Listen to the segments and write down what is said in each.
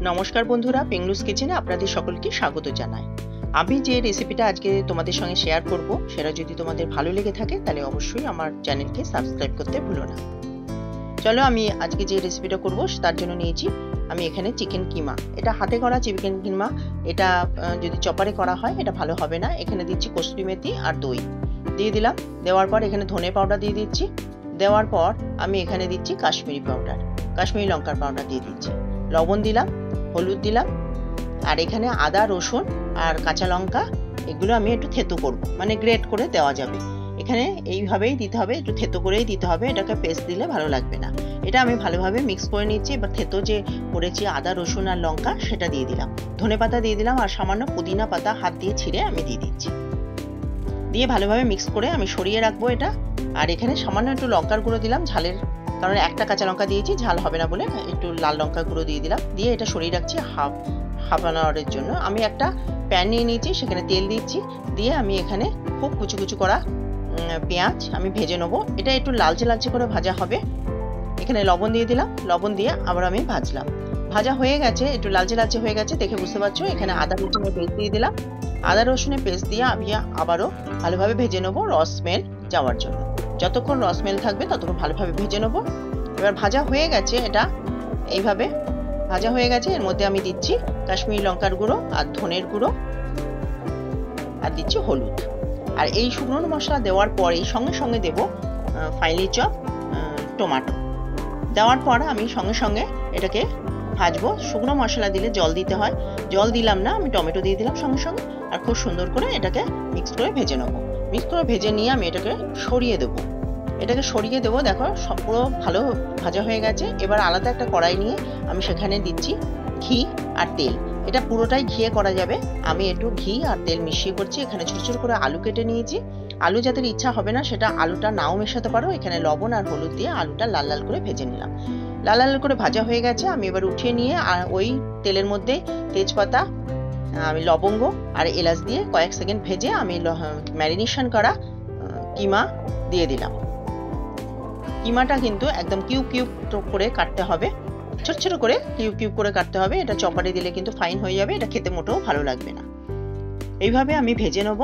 নমস্কার বন্ধুরা, পেংলুস কিচেনে আপনাদের সকলকে স্বাগত জানাই। আমি যে রেসিপিটা আজকে তোমাদের সঙ্গে শেয়ার করব, সেটা যদি তোমাদের ভালো লেগে থাকে তাহলে অবশ্যই আমার চ্যানেলকে সাবস্ক্রাইব করতে ভুলো না। চলো, আমি আজকে যে রেসিপিটা করব তার জন্য নিয়েছি আমি এখানে চিকেন কিমা। এটা হাতে করা চিকেন কিমা। এটা যদি চপারে করা হয় এটা ভালো হবে না। এখানে দিচ্ছি কসুরি মেথি আর দই দিয়ে দিলাম। দেওয়ার পর এখানে ধনে পাউডার দিয়ে দিচ্ছি। দেওয়ার পর আমি এখানে দিচ্ছি কাশ্মীরি লঙ্কার পাউডার দিয়ে দিচ্ছি। লবণ দিলাম, হলুদ দিলাম, আর এখানে আদা, রসুন আর কাঁচা লঙ্কা এগুলো আমি একটু থেতো করব, মানে গ্রেট করে দেওয়া যাবে। এখানে এইভাবেই দিতে হবে, একটু থেতো করেই দিতে হবে, এটাকে পেস্ট দিলে ভালো লাগবে না। এটা আমি ভালোভাবে মিক্স করে নিচ্ছি। এবার থেতো যে করেছি আদা, রসুন আর লঙ্কা সেটা দিয়ে দিলাম। ধনে পাতা দিয়ে দিলাম আর সামান্য পুদিনা পাতা হাত দিয়ে ছিঁড়ে আমি দিয়ে দিচ্ছি। দিয়ে ভালোভাবে মিক্স করে আমি সরিয়ে রাখবো এটা। আর এখানে সামান্য একটু লঙ্কার গুঁড়ো দিলাম ঝালের কারণে, একটা কাঁচা লঙ্কা দিয়েছি, ঝাল হবে না বলে একটু লাল লঙ্কা গুঁড়ো দিয়ে দিলাম। দিয়ে এটা সরিয়ে রাখছি হাফ অ্যান আওয়ারের জন্য। আমি একটা প্যান নিয়ে নিয়েছি, সেখানে তেল দিচ্ছি। দিয়ে আমি এখানে খুব কুচি কুচি করা পেঁয়াজ আমি ভেজে নেবো। এটা একটু লালচে লালচে করে ভাজা হবে। এখানে লবণ দিয়ে দিলাম, লবণ দিয়ে আবার আমি ভাজলাম। ভাজা হয়ে গেছে, একটু লালচে লালচে হয়ে গেছে দেখে বুঝতে পারছো। এখানে আদা রসুনের পেস্ট দিয়ে দিলাম। আদা রসুনের পেস্ট দিয়ে আমি আবারও ভালোভাবে ভেজে নেবো রস স্মেল যাওয়ার জন্য। যতক্ষণ রস স্মেল থাকবে ততক্ষণ ভালোভাবে ভেজে নেবো। এবার ভাজা হয়ে গেছে, এটা এইভাবে ভাজা হয়ে গেছে। এর মধ্যে আমি দিচ্ছি কাশ্মীরি লঙ্কার গুঁড়ো আর ধনের গুঁড়ো আর দিচ্ছি হলুদ। আর এই শুকনো মশলা দেওয়ার পরেই সঙ্গে সঙ্গে দেবো ফাইনালি চপ টমেটো। দেওয়ার পর আমি সঙ্গে সঙ্গে এটাকে ভাজবো। শুকনো মশলা দিলে জল দিতে হয়, জল দিলাম না, আমি টমেটো দিয়ে দিলাম সঙ্গে সঙ্গে। আর খুব সুন্দর করে এটাকে মিক্স করে ভেজে নেবো। মিক্স করে ভেজে নিয়ে আমি এটাকে সরিয়ে দেবো। দেখো সব পুরো ভালো ভাজা হয়ে গেছে। এবার আলাদা একটা কড়াই নিয়ে আমি সেখানে দিচ্ছি ঘি আর তেল। এটা পুরোটাই ঘিয়ে করা যাবে। আমি একটু ঘি আর তেল মিশিয়ে করছি। এখানে ছোট ছোট করে আলু কেটে নিয়েছি। আলু যাদের ইচ্ছা হবে না সেটা আলুটা নাও মেশাতে পারো। এখানে লবণ আর হলুদ দিয়ে আলুটা লাল লাল করে ভেজে নিলাম। লাল লাল করে ভাজা হয়ে গেছে। আমি এবার উঠিয়ে নিয়ে ওই তেলের মধ্যে তেজপাতা, আমি লবঙ্গ আর এলাচ দিয়ে কয়েক সেকেন্ড ভেজে আমি ম্যারিনেশন করা কিমা দিয়ে দিলাম। কিমাটা কিন্তু একদম কিউব কিউব করে কাটতে হবে, ছোট ছোট করে কিউব কিউব করে কাটতে হবে। এটা চপারে দিলে কিন্তু ফাইন হয়ে যাবে, এটা খেতে মোটেও ভালো লাগবে না। এইভাবে আমি ভেজে নেব।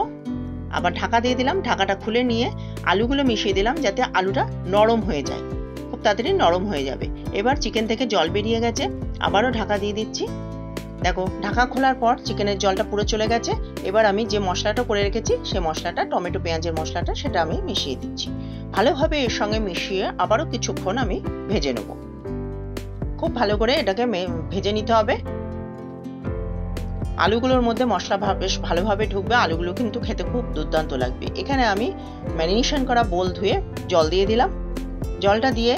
আবার ঢাকা দিয়ে দিলাম। ঢাকাটা খুলে নিয়ে আলুগুলো মিশিয়ে দিলাম যাতে আলুটা নরম হয়ে যায়, খুব তাড়াতাড়ি নরম হয়ে যাবে। এবার চিকেন থেকে জল বেরিয়ে গেছে, আবারও ঢাকা দিয়ে দিচ্ছি। দেখো, ঢাকা খোলার পর চিকেনের জলটা পুরো চলে গেছে। এবার আমি যে মশলাটা করে রেখেছি সেই মশলাটা, টমেটো পেঁয়াজের মশলাটা, সেটা আমি মিশিয়ে দিচ্ছি। ভালোভাবে এর সঙ্গে মিশিয়ে আবারও কিছুক্ষণ আমি ভেজে নেব। খুব ভালো করে এটাকে ভেজে নিতে হবে। আলুগুলোর মধ্যে মশলা বেশ ভালোভাবে ঢুকবে। আলুগুলো কিন্তু খেতে খুব দুর্দান্ত লাগবে। এখানে আমি ম্যারিনেশন করা বোল ধুয়ে জল দিয়ে দিলাম। জলটা দিয়ে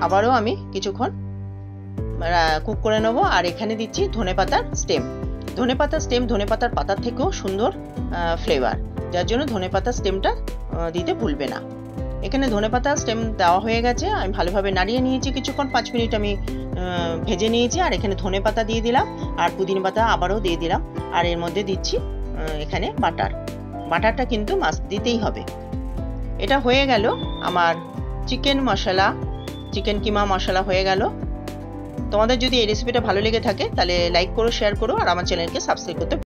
আবারও আমি কিছুক্ষণ কুক করে নেব। আর এখানে দিচ্ছি ধনে পাতার স্টেম। ধনে পাতার পাতার থেকেও সুন্দর ফ্লেভার, যার জন্য ধনে পাতার স্টেমটা দিতে ভুলবে না। এখানে ধনে পাতার স্টেম দেওয়া হয়ে গেছে। আমি ভালোভাবে নাড়িয়ে নিয়েছি কিছুক্ষণ, 5 মিনিট আমি ভেজে নিয়েছি। আর এখানে ধনে পাতা দিয়ে দিলাম আর পুদিনা পাতা আবারও দিয়ে দিলাম। আর এর মধ্যে দিচ্ছি এখানে বাটারটা কিন্তু মাস্ট দিতেই হবে। এটা হয়ে গেল আমার চিকেন কিমা মশলা হয়ে গেল। তোমাদের যদি এই রেসিপিটা ভালো লেগে থাকে তাহলে লাইক করো, শেয়ার করো আর আমার চ্যানেলকে সাবস্ক্রাইব করতে